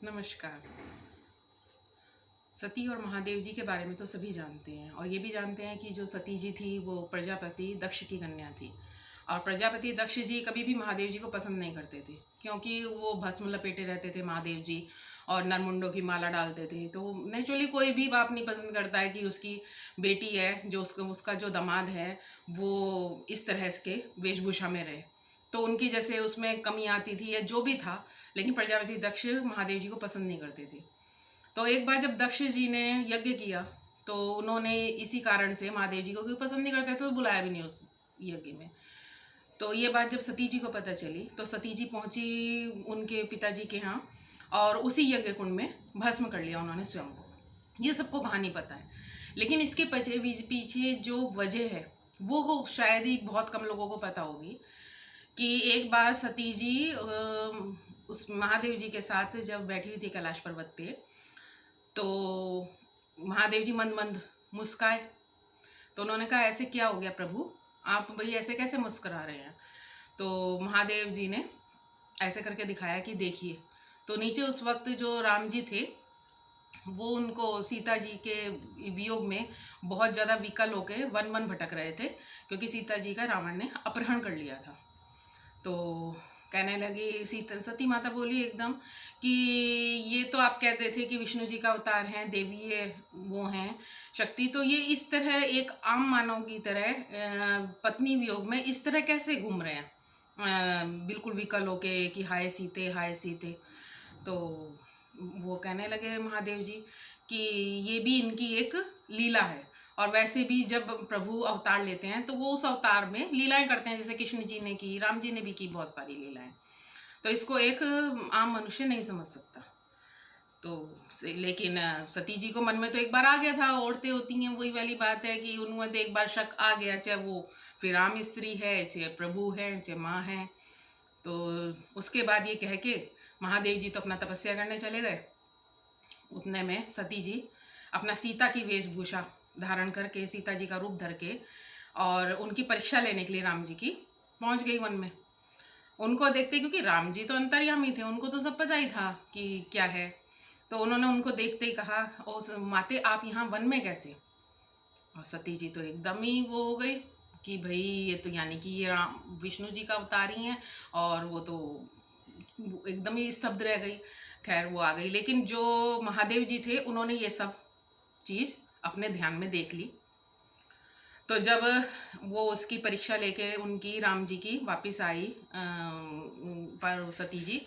नमस्कार। सती और महादेव जी के बारे में तो सभी जानते हैं और ये भी जानते हैं कि जो सती जी थी वो प्रजापति दक्ष की कन्या थी। और प्रजापति दक्ष जी कभी भी महादेव जी को पसंद नहीं करते थे, क्योंकि वो भस्म लपेटे रहते थे महादेव जी और नरमुंडों की माला डालते थे। तो नेचुरली कोई भी बाप नहीं पसंद करता है कि उसकी बेटी है, जो उसका जो दामाद है वो इस तरह के वेशभूषा में रहे। तो उनकी जैसे उसमें कमी आती थी या जो भी था, लेकिन प्रजापति दक्ष महादेव जी को पसंद नहीं करते थे। तो एक बार जब दक्ष जी ने यज्ञ किया तो उन्होंने इसी कारण से महादेव जी को क्योंकि पसंद नहीं करते तो बुलाया भी नहीं उस यज्ञ में। तो ये बात जब सती जी को पता चली तो सती जी पहुंची उनके पिताजी के यहाँ और उसी यज्ञ कुंड में भस्म कर लिया उन्होंने स्वयं को। ये सबको कहानी पता है, लेकिन इसके पीछे जो वजह है वो शायद ही बहुत कम लोगों को पता होगी कि एक बार सती जी उस महादेव जी के साथ जब बैठी हुई थी कैलाश पर्वत पे, तो महादेव जी मंद मंद मुस्काए। तो उन्होंने कहा ऐसे क्या हो गया प्रभु, आप भाई ऐसे कैसे मुस्कुरा रहे हैं। तो महादेव जी ने ऐसे करके दिखाया कि देखिए। तो नीचे उस वक्त जो राम जी थे वो उनको सीता जी के वियोग में बहुत ज़्यादा विकल होकर वन वन भटक रहे थे, क्योंकि सीता जी का रावण ने अपहरण कर लिया था। तो कहने लगी सती माता बोली एकदम कि ये तो आप कहते थे कि विष्णु जी का अवतार हैं, देवी है, वो हैं शक्ति, तो ये इस तरह एक आम मानव की तरह पत्नी वियोग में इस तरह कैसे घूम रहे हैं, बिल्कुल विकल होके कि हाय सीते हाय सीते। तो वो कहने लगे महादेव जी कि ये भी इनकी एक लीला है, और वैसे भी जब प्रभु अवतार लेते हैं तो वो उस अवतार में लीलाएं करते हैं, जैसे कृष्ण जी ने की, राम जी ने भी की बहुत सारी लीलाएं। तो इसको एक आम मनुष्य नहीं समझ सकता। तो लेकिन सती जी को मन में तो एक बार आ गया था, औरतें होती हैं वही वाली बात है कि उनमें तो एक बार शक आ गया, चाहे वो फिर राम स्त्री है, चाहे प्रभु है, चाहे माँ है। तो उसके बाद ये कह के महादेव जी तो अपना तपस्या करने चले गए। उतने में सती जी अपना सीता की वेशभूषा धारण करके, सीता जी का रूप धर के, और उनकी परीक्षा लेने के लिए राम जी की पहुंच गई वन में। उनको देखते, क्योंकि राम जी तो अंतर्यामी थे, उनको तो सब पता ही था कि क्या है। तो उन्होंने उनको देखते ही कहा, ओ माते आप यहाँ वन में कैसे। और सती जी तो एकदम ही वो हो गई कि भाई ये तो यानी कि ये राम विष्णु जी का अवतार ही है, और वो तो एकदम ही स्तब्ध रह गई। खैर वो आ गई, लेकिन जो महादेव जी थे उन्होंने ये सब चीज़ अपने ध्यान में देख ली। तो जब वो उसकी परीक्षा लेके उनकी राम जी की वापस आई पर सती जी,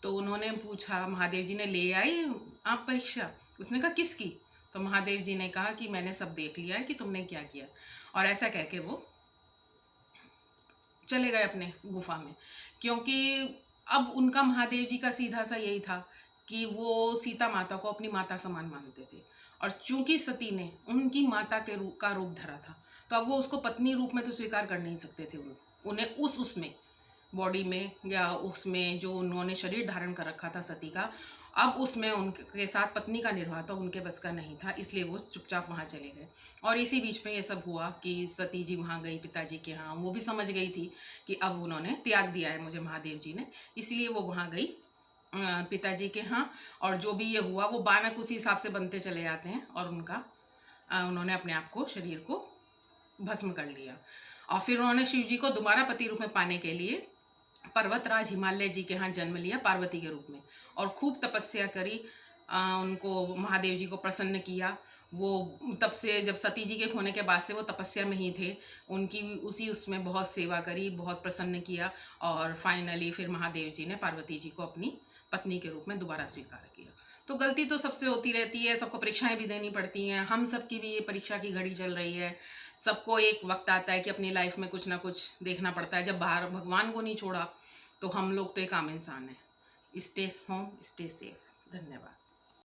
तो उन्होंने पूछा, महादेव जी ने ले आई आप परीक्षा। उसने कहा किसकी। तो महादेव जी ने कहा कि मैंने सब देख लिया है कि तुमने क्या किया। और ऐसा कह के वो चले गए अपने गुफा में, क्योंकि अब उनका महादेव जी का सीधा सा यही था कि वो सीता माता को अपनी माता समान मानते थे, और चूंकि सती ने उनकी माता के रूप का रूप धरा था तो अब वो उसको पत्नी रूप में तो स्वीकार कर नहीं सकते थे। उन्हें उसमें बॉडी में या उसमें जो उन्होंने शरीर धारण कर रखा था सती का, अब उसमें उनके साथ पत्नी का निर्वाह तो उनके बस का नहीं था, इसलिए वो चुपचाप वहाँ चले गए। और इसी बीच में ये सब हुआ कि सती जी वहाँ गई पिताजी के यहाँ। वो भी समझ गई थी कि अब उन्होंने त्याग दिया है मुझे महादेव जी ने, इसलिए वो वहाँ गई पिताजी के यहाँ। और जो भी ये हुआ वो बानक उसी हिसाब से बनते चले जाते हैं, और उन्होंने अपने आप को, शरीर को भस्म कर लिया। और फिर उन्होंने शिव जी को दोबारा पति रूप में पाने के लिए पर्वतराज हिमालय जी के यहाँ जन्म लिया पार्वती के रूप में, और खूब तपस्या करी, उनको महादेव जी को प्रसन्न किया। वो तब से जब सती जी के खोने के बाद से वो तपस्या में ही थे, उनकी उसमें बहुत सेवा करी, बहुत प्रसन्न किया, और फाइनली फिर महादेव जी ने पार्वती जी को अपनी पत्नी के रूप में दोबारा स्वीकार किया। तो गलती तो सबसे होती रहती है, सबको परीक्षाएं भी देनी पड़ती हैं, हम सबकी भी ये परीक्षा की घड़ी चल रही है। सबको एक वक्त आता है कि अपनी लाइफ में कुछ ना कुछ देखना पड़ता है। जब बाहर भगवान को नहीं छोड़ा तो हम लोग तो एक आम इंसान है। Stay home, stay safe. धन्यवाद।